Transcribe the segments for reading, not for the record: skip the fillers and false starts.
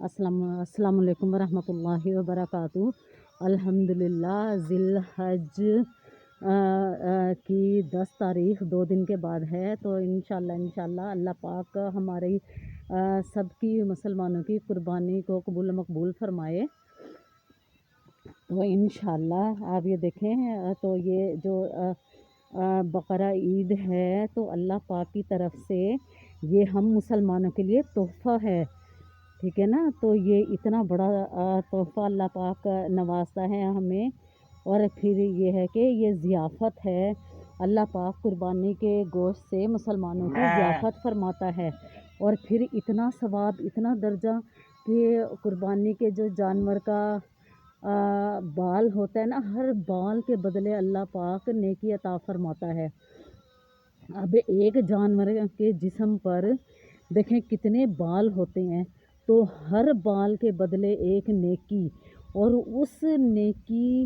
السلام علیکم ورحمۃ اللہ وبرکاتہ۔ الحمدللہ ذی الحج کی 10 تاریخ 2 دن کے بعد ہے، تو انشاءاللہ اللہ پاک ہماری سب کی مسلمانوں کی قربانی کو قبول و مقبول فرمائے۔ تو انشاءاللہ آپ یہ دیکھیں، تو یہ جو بقرہ عید ہے تو اللہ پاک کی طرف سے یہ ہم مسلمانوں کے لیے تحفہ ہے، ٹھیک ہے نا۔ تو یہ اتنا بڑا تحفہ اللہ پاک نوازتا ہے ہمیں، اور پھر یہ ہے کہ یہ ضیافت ہے، اللہ پاک قربانی کے گوشت سے مسلمانوں کی ضیافت فرماتا ہے، اور پھر اتنا ثواب اتنا درجہ کہ قربانی کے جو جانور کا بال ہوتا ہے نا، ہر بال کے بدلے اللہ پاک نیکی عطا فرماتا ہے۔ اب ایک جانور کے جسم پر دیکھیں کتنے بال ہوتے ہیں، تو ہر بال کے بدلے ایک نیکی، اور اس نیکی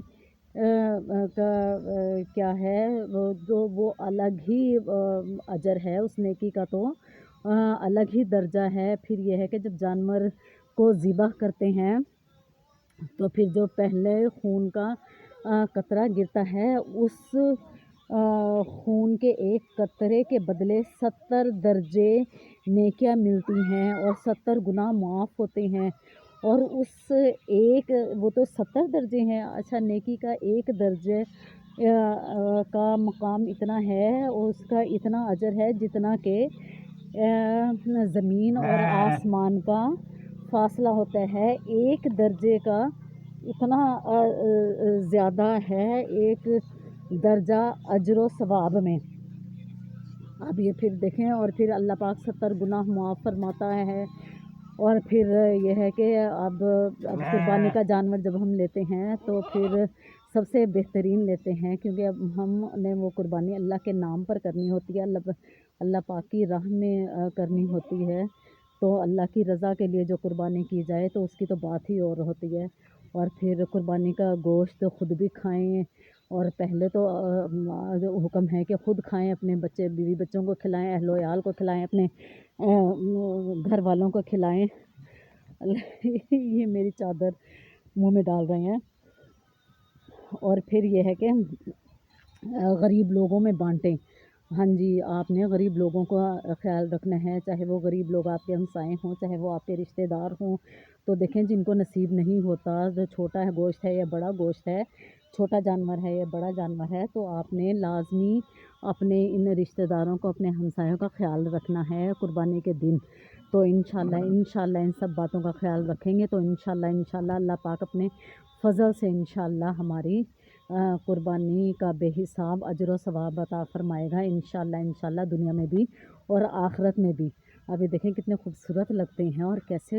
کا کیا ہے وہ الگ ہی اجر ہے، اس نیکی کا تو الگ ہی درجہ ہے۔ پھر یہ ہے کہ جب جانور کو ذبح کرتے ہیں تو پھر جو پہلے خون کا قطرہ گرتا ہے، اس خون کے ایک قطرے کے بدلے 70 درجے نیکیاں ملتی ہیں، اور 70 گناہ معاف ہوتے ہیں۔ اور اس ایک وہ تو 70 درجے ہیں، اچھا نیکی کا ایک درجے کا مقام اتنا ہے، اس کا اتنا اجر ہے جتنا کہ زمین اور آسمان کا فاصلہ ہوتا ہے۔ ایک درجے کا اتنا زیادہ ہے، ایک درجہ اجر و ثواب میں۔ اب یہ پھر دیکھیں، اور پھر اللہ پاک 70 گناہ معاف فرماتا ہے۔ اور پھر یہ ہے کہ اب قربانی کا جانور جب ہم لیتے ہیں تو پھر سب سے بہترین لیتے ہیں، کیونکہ اب ہم نے وہ قربانی اللہ کے نام پر کرنی ہوتی ہے، اللہ پاک کی راہ میں کرنی ہوتی ہے۔ تو اللہ کی رضا کے لیے جو قربانی کی جائے تو اس کی تو بات ہی اور ہوتی ہے۔ اور پھر قربانی کا گوشت خود بھی کھائیں، اور پہلے تو جو حکم ہے کہ خود کھائیں، اپنے بچے بیوی بچوں کو کھلائیں، اہل و عیال کو کھلائیں، اپنے گھر والوں کو کھلائیں۔ یہ میری چادر منہ میں ڈال رہے ہیں۔ اور پھر یہ ہے کہ غریب لوگوں میں بانٹیں۔ ہاں جی، آپ نے غریب لوگوں کا خیال رکھنا ہے، چاہے وہ غریب لوگ آپ کے ہمسائے ہوں، چاہے وہ آپ کے رشتہ دار ہوں۔ تو دیکھیں جن کو نصیب نہیں ہوتا، جو چھوٹا ہے گوشت ہے یا بڑا گوشت ہے، چھوٹا جانور ہے یا بڑا جانور ہے، تو آپ نے لازمی اپنے ان رشتہ داروں کو، اپنے ہمسایوں کا خیال رکھنا ہے قربانی کے دن۔ تو انشاءاللہ ان سب باتوں کا خیال رکھیں گے تو انشاءاللہ اللہ پاک اپنے فضل سے انشاءاللہ ہماری قربانی کا بے حساب اجر و ثواب عطا فرمائے گا، انشاءاللہ دنیا میں بھی اور آخرت میں بھی۔ ابھی دیکھیں کتنے خوبصورت لگتے ہیں، اور کیسے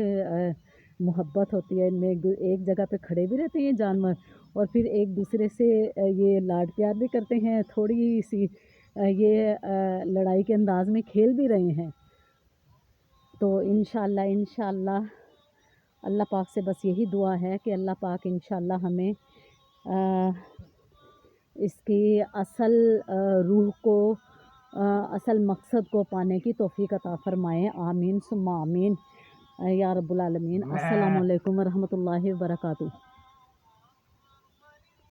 محبت ہوتی ہے ان میں، ایک جگہ پہ کھڑے بھی رہتے ہیں جانور، اور پھر ایک دوسرے سے یہ لاڈ پیار بھی کرتے ہیں، تھوڑی سی یہ لڑائی کے انداز میں کھیل بھی رہے ہیں۔ تو انشاءاللہ اللہ پاک سے بس یہی دعا ہے کہ اللہ پاک انشاءاللہ ہمیں اس کی اصل روح کو، اصل مقصد کو پانے کی توفیق عطا فرمائے۔ آمین ثم آمین یا رب العالمین۔ السلام علیکم ورحمۃ اللہ وبرکاتہ۔